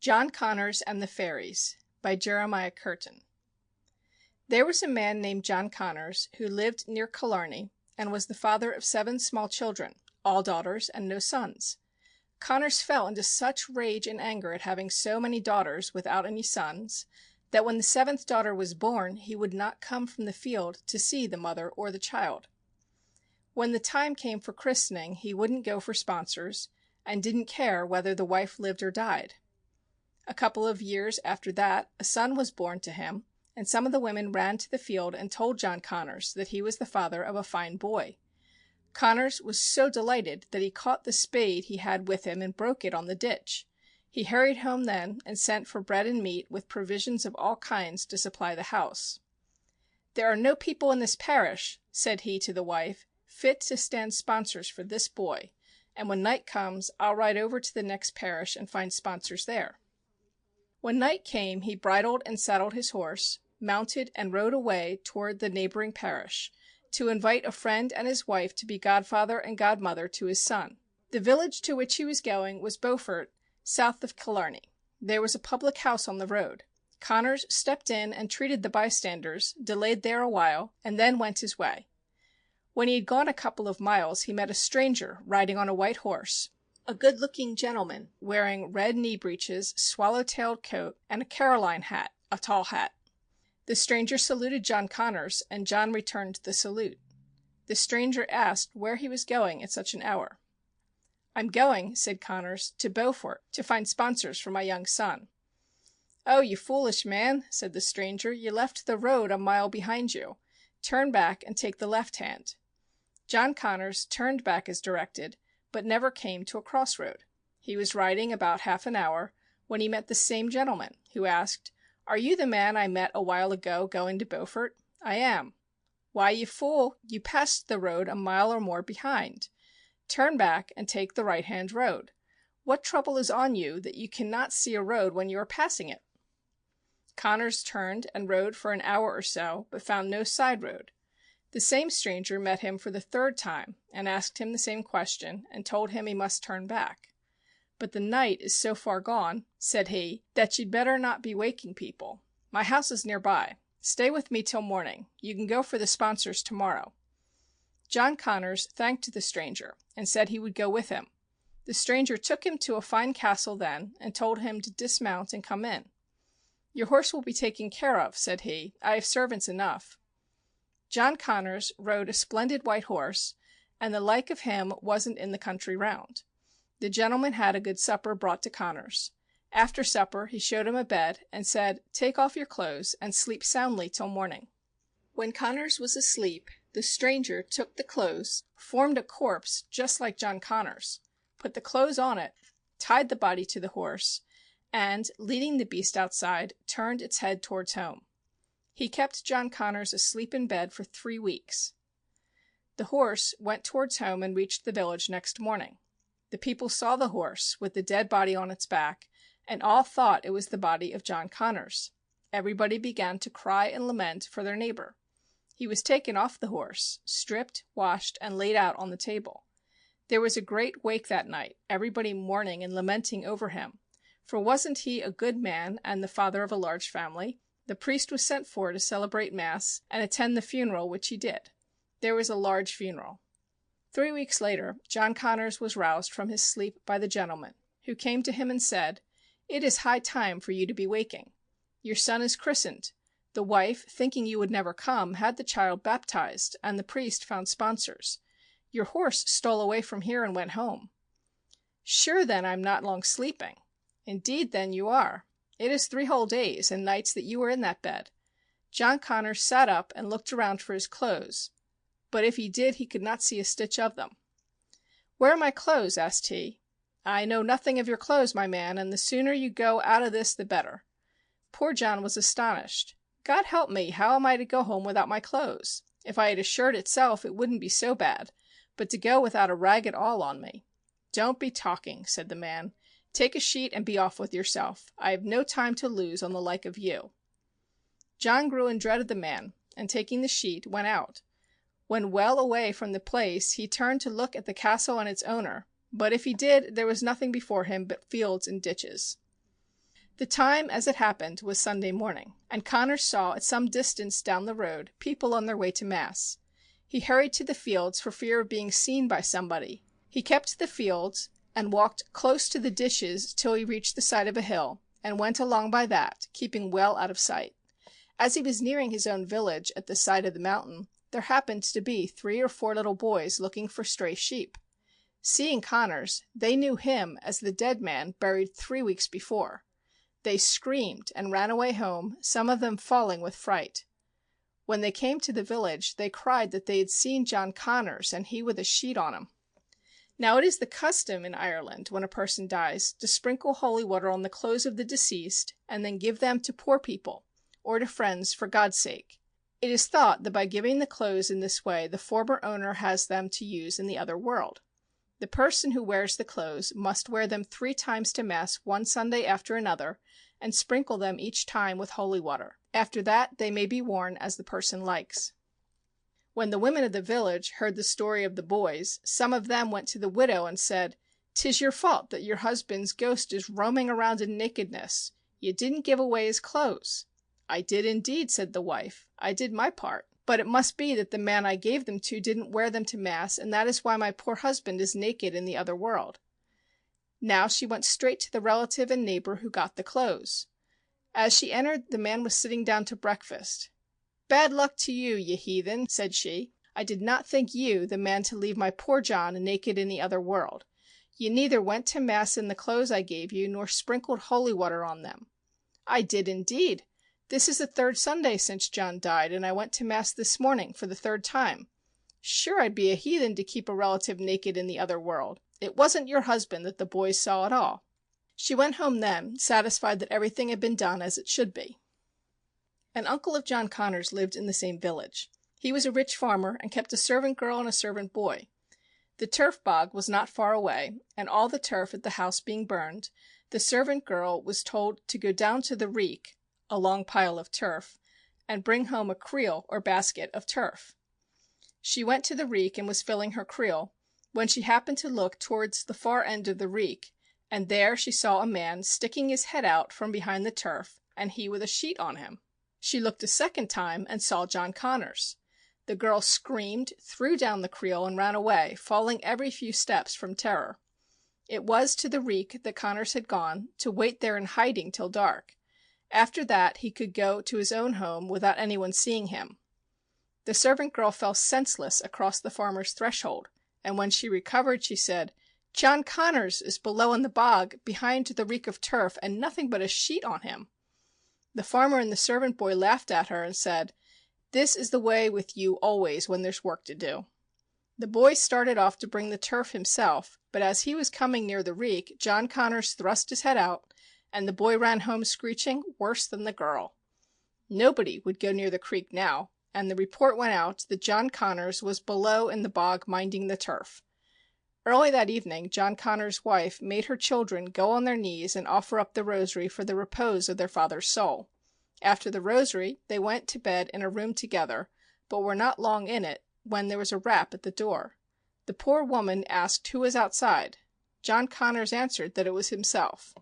John Connors and the Fairies by Jeremiah Curtin. There was a man named John Connors who lived near Killarney and was the father of 7 small children, all daughters and no sons. Connors fell into such rage and anger at having so many daughters without any sons, that when the 7th daughter was born he would not come from the field to see the mother or the child. When the time came for christening he wouldn't go for sponsors, and didn't care whether the wife lived or died. A couple of years after that a son was born to him, and some of the women ran to the field and told John Connors that he was the father of a fine boy. Connors was so delighted that he caught the spade he had with him and broke it on the ditch. He hurried home then and sent for bread and meat with provisions of all kinds to supply the house. "There are no people in this parish," said he to the wife, "fit to stand sponsors for this boy, and when night comes I'll ride over to the next parish and find sponsors there." When night came he bridled and saddled his horse, mounted and rode away toward the neighboring parish, to invite a friend and his wife to be godfather and godmother to his son. The village to which he was going was Beaufort, south of Killarney. There was a public house on the road. Connors stepped in and treated the bystanders, delayed there a while, and then went his way. When he had gone a couple of miles he met a stranger riding on a white horse, a good-looking gentleman wearing red knee-breeches, swallow-tailed coat, and a Caroline hat, a tall hat. The stranger saluted John Connors, and John returned the salute. The stranger asked where he was going at such an hour. "I'm going," said Connors, "to Beaufort, to find sponsors for my young son." "Oh, you foolish man," said the stranger, "you left the road a mile behind you. Turn back and take the left hand." John Connors turned back as directed, but never came to a crossroad. He was riding about half an hour when he met the same gentleman, who asked, "Are you the man I met a while ago going to Beaufort?" "I am." "Why, you fool, you passed the road a mile or more behind. Turn back and take the right-hand road. What trouble is on you that you cannot see a road when you are passing it?" Connors turned and rode for an hour or so, but found no side road. The same stranger met him for the 3rd time, and asked him the same question, and told him he must turn back. "But the night is so far gone," said he, "that you'd better not be waking people. My house is near by. Stay with me till morning. You can go for the sponsors tomorrow." John Connors thanked the stranger, and said he would go with him. The stranger took him to a fine castle then, and told him to dismount and come in. "Your horse will be taken care of," said he. "I have servants enough." John Connors rode a splendid white horse, and the like of him wasn't in the country round. The gentleman had a good supper brought to Connors. After supper he showed him a bed, and said, "Take off your clothes, and sleep soundly till morning." When Connors was asleep, the stranger took the clothes, formed a corpse just like John Connors, put the clothes on it, tied the body to the horse, and, leading the beast outside, turned its head towards home. He kept John Connors asleep in bed for 3 weeks. The horse went towards home and reached the village next morning. The people saw the horse, with the dead body on its back, and all thought it was the body of John Connors. Everybody began to cry and lament for their neighbor. He was taken off the horse, stripped, washed, and laid out on the table. There was a great wake that night, everybody mourning and lamenting over him, for wasn't he a good man and the father of a large family? The priest was sent for to celebrate Mass and attend the funeral, which he did. There was a large funeral. 3 weeks later, John Connors was roused from his sleep by the gentleman, who came to him and said, "It is high time for you to be waking. Your son is christened. The wife, thinking you would never come, had the child baptized, and the priest found sponsors. Your horse stole away from here and went home." "Sure, then, I'm not long sleeping." "Indeed, then, you are. It is 3 whole days and nights that you are in that bed." John Connors sat up and looked around for his clothes, but if he did he could not see a stitch of them. "Where are my clothes?" asked he. "I know nothing of your clothes, my man, and the sooner you go out of this the better." Poor John was astonished. "God help me, how am I to go home without my clothes? If I had a shirt itself it wouldn't be so bad, but to go without a rag at all on me." "Don't be talking," said the man. "Take a sheet and be off with yourself. I have no time to lose on the like of you." John grew in dread of the man, and taking the sheet, went out. When well away from the place, he turned to look at the castle and its owner, but if he did, there was nothing before him but fields and ditches. The time, as it happened, was Sunday morning, and Connors saw at some distance down the road people on their way to Mass. He hurried to the fields for fear of being seen by somebody. He kept to the fields and walked close to the ditches till he reached the side of a hill, and went along by that, keeping well out of sight. As he was nearing his own village at the side of the mountain, there happened to be 3 or 4 little boys looking for stray sheep. Seeing Connors, they knew him as the dead man buried 3 weeks before. They screamed and ran away home, some of them falling with fright. When they came to the village, they cried that they had seen John Connors, and he with a sheet on him. Now it is the custom in Ireland, when a person dies, to sprinkle holy water on the clothes of the deceased, and then give them to poor people, or to friends for God's sake. It is thought that by giving the clothes in this way, the former owner has them to use in the other world. The person who wears the clothes must wear them 3 times to Mass one Sunday after another, and sprinkle them each time with holy water. After that they may be worn as the person likes. When the women of the village heard the story of the boys, some of them went to the widow and said, "'Tis your fault that your husband's ghost is roaming around in nakedness. You didn't give away his clothes." "I did indeed," said the wife. "I did my part. But it must be that the man I gave them to didn't wear them to Mass, and that is why my poor husband is naked in the other world." Now she went straight to the relative and neighbor who got the clothes. As she entered, the man was sitting down to breakfast. "Bad luck to you, ye heathen," said she. "I did not think you the man to leave my poor John naked in the other world. You neither went to Mass in the clothes I gave you, nor sprinkled holy water on them." "I did indeed. This is the 3rd Sunday since John died, and I went to Mass this morning for the 3rd time. Sure, I'd be a heathen to keep a relative naked in the other world. It wasn't your husband that the boys saw at all." She went home then, satisfied that everything had been done as it should be. An uncle of John Connors lived in the same village. He was a rich farmer, and kept a servant girl and a servant boy. The turf bog was not far away, and all the turf at the house being burned, the servant girl was told to go down to the reek, a long pile of turf, and bring home a creel or basket of turf. She went to the reek and was filling her creel, when she happened to look towards the far end of the reek, and there she saw a man sticking his head out from behind the turf, and he with a sheet on him. She looked a second time and saw John Connors. The girl screamed, threw down the creel, and ran away, falling every few steps from terror. It was to the reek that Connors had gone, to wait there in hiding till dark. After that he could go to his own home without anyone seeing him. The servant girl fell senseless across the farmer's threshold, and when she recovered she said, "John Connors is below in the bog, behind the reek of turf, and nothing but a sheet on him." The farmer and the servant boy laughed at her and said, "This is the way with you always when there's work to do." The boy started off to bring the turf himself, but as he was coming near the reek, John Connors thrust his head out, and the boy ran home screeching worse than the girl. Nobody would go near the creek now, and the report went out that John Connors was below in the bog minding the turf. Early that evening John Connors' wife made her children go on their knees and offer up the rosary for the repose of their father's soul. After the rosary they went to bed in a room together, but were not long in it when there was a rap at the door. The poor woman asked who was outside. John Connors answered that it was himself.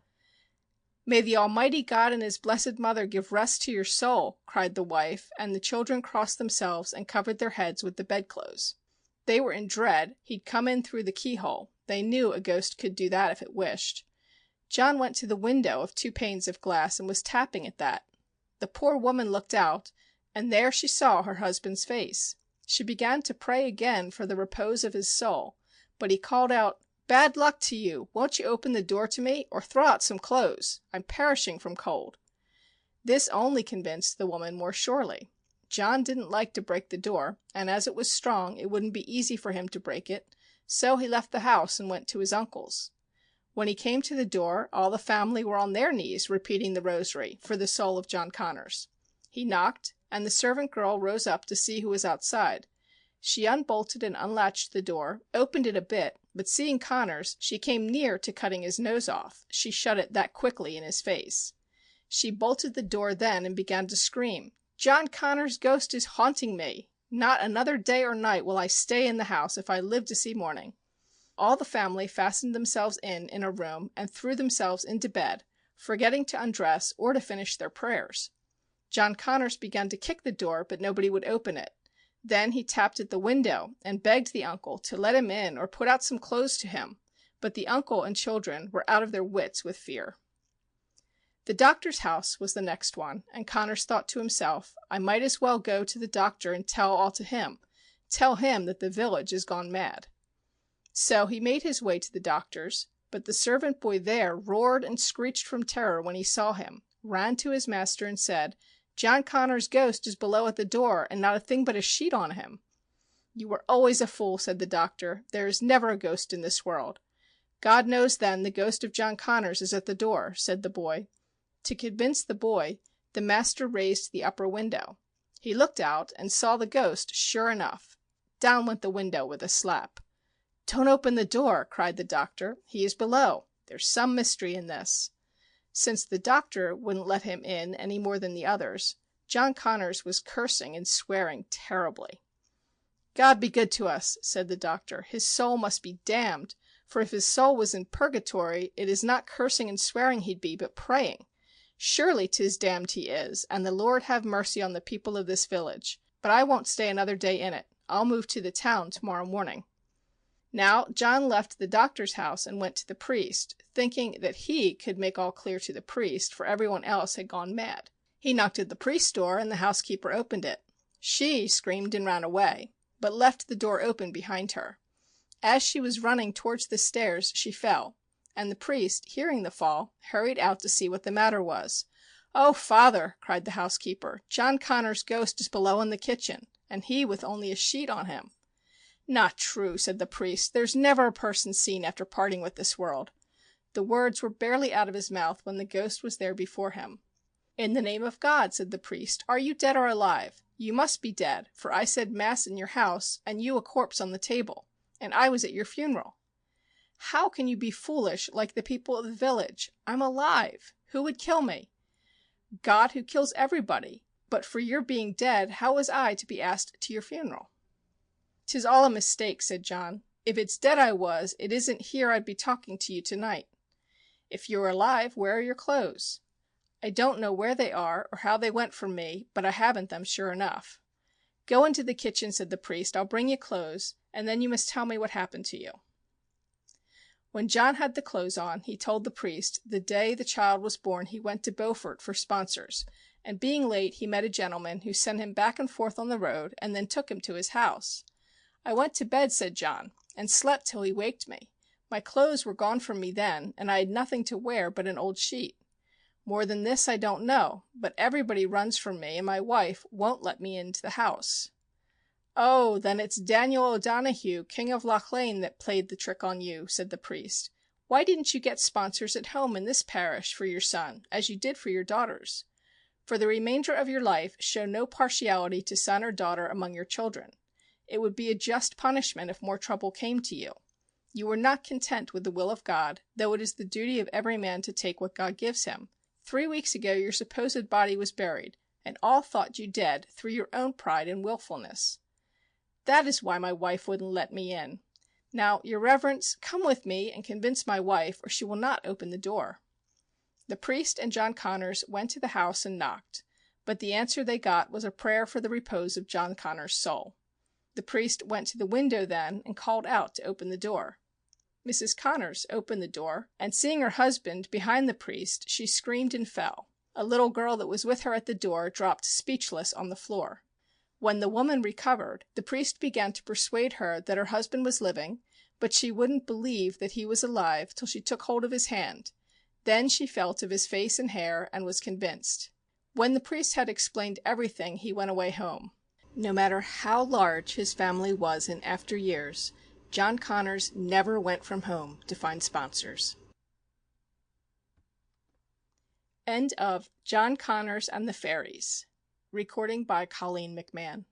"May the Almighty God and His Blessed Mother give rest to your soul," cried the wife, and the children crossed themselves and covered their heads with the bedclothes. They were in dread. He'd come in through the keyhole. They knew a ghost could do that if it wished. John went to the window of 2 panes of glass and was tapping at that. The poor woman looked out, and there she saw her husband's face. She began to pray again for the repose of his soul, but he called out, "Bad luck to you! Won't you open the door to me, or throw out some clothes? I'm perishing from cold." This only convinced the woman more surely. John didn't like to break the door, and as it was strong it wouldn't be easy for him to break it, so he left the house and went to his uncle's. When he came to the door, all the family were on their knees repeating the rosary for the soul of John Connors. He knocked, and the servant girl rose up to see who was outside. She unbolted and unlatched the door, opened it a bit, but seeing Connors, she came near to cutting his nose off, she shut it that quickly in his face. She bolted the door then and began to scream, "John Connors' ghost is haunting me. Not another day or night will I stay in the house if I live to see morning." All the family fastened themselves in a room and threw themselves into bed, forgetting to undress or to finish their prayers. John Connors began to kick the door, but nobody would open it. Then he tapped at the window and begged the uncle to let him in or put out some clothes to him, but the uncle and children were out of their wits with fear. The doctor's house was the next one, and Connors thought to himself, I might as well go to the doctor and tell all to him. Tell him that the village has gone mad. So he made his way to the doctor's, but the servant boy there roared and screeched from terror when he saw him, ran to his master and said, John Connors' ghost is below at the door, and not a thing but a sheet on him. You were always a fool, said the doctor. There is never a ghost in this world. God knows then the ghost of John Connors is at the door, said the boy. To convince the boy, the master raised the upper window. He looked out and saw the ghost, sure enough. Down went the window with a slap. Don't open the door, cried the doctor. He is below. There's some mystery in this. Since the doctor wouldn't let him in any more than the others, John Connors was cursing and swearing terribly. God be good to us, said the doctor. His soul must be damned, for if his soul was in purgatory, it is not cursing and swearing he'd be, but praying. Surely 'tis damned he is, and the Lord have mercy on the people of this village. But I won't stay another day in it. I'll move to the town tomorrow morning. Now John left the doctor's house and went to the priest, thinking that he could make all clear to the priest, for everyone else had gone mad. He knocked at the priest's door, and the housekeeper opened it. She screamed and ran away, but left the door open behind her. As she was running towards the stairs, she fell, and the priest, hearing the fall, hurried out to see what the matter was. Oh, father, cried the housekeeper, John Connors' ghost is below in the kitchen, and he with only a sheet on him. Not true, said the priest. There's never a person seen after parting with this world. The words were barely out of his mouth when the ghost was there before him. In the name of God, said the priest, are you dead or alive? You must be dead, for I said mass in your house, and you a corpse on the table, and I was at your funeral. How can you be foolish like the people of the village? I'm alive. Who would kill me? God, who kills everybody. But for your being dead, how was I to be asked to your funeral? 'Tis all a mistake, said John. If it's dead I was, it isn't here I'd be talking to you tonight. If you're alive, where are your clothes? I don't know where they are or how they went from me, but I haven't them sure enough. Go into the kitchen, said the priest. I'll bring you clothes, and then you must tell me what happened to you. When John had the clothes on, he told the priest the day the child was born he went to Beaufort for sponsors, and being late he met a gentleman who sent him back and forth on the road and then took him to his house. I went to bed, said John, and slept till he waked me. My clothes were gone from me then, and I had nothing to wear but an old sheet. More than this I don't know, but everybody runs from me, and my wife won't let me into the house. Oh, then it's Daniel O'Donoghue, King of Loch-Lane, that played the trick on you, said the priest. Why didn't you get sponsors at home in this parish for your son, as you did for your daughters? For the remainder of your life, show no partiality to son or daughter among your children. It would be a just punishment if more trouble came to you. You were not content with the will of God, though it is the duty of every man to take what God gives him. 3 weeks ago your supposed body was buried, and all thought you dead through your own pride and willfulness. That is why my wife wouldn't let me in. Now, your reverence, come with me and convince my wife, or she will not open the door. The priest and John Connors went to the house and knocked, but the answer they got was a prayer for the repose of John Connors' soul. The priest went to the window then and called out to open the door. Mrs. Connors opened the door, and seeing her husband behind the priest, she screamed and fell. A little girl that was with her at the door dropped speechless on the floor. When the woman recovered, the priest began to persuade her that her husband was living, but she wouldn't believe that he was alive till she took hold of his hand. Then she felt of his face and hair and was convinced. When the priest had explained everything, he went away home. No matter how large his family was in after years, John Connors never went from home to find sponsors. End of John Connors and the Fairies. Recording by Colleen McMahon.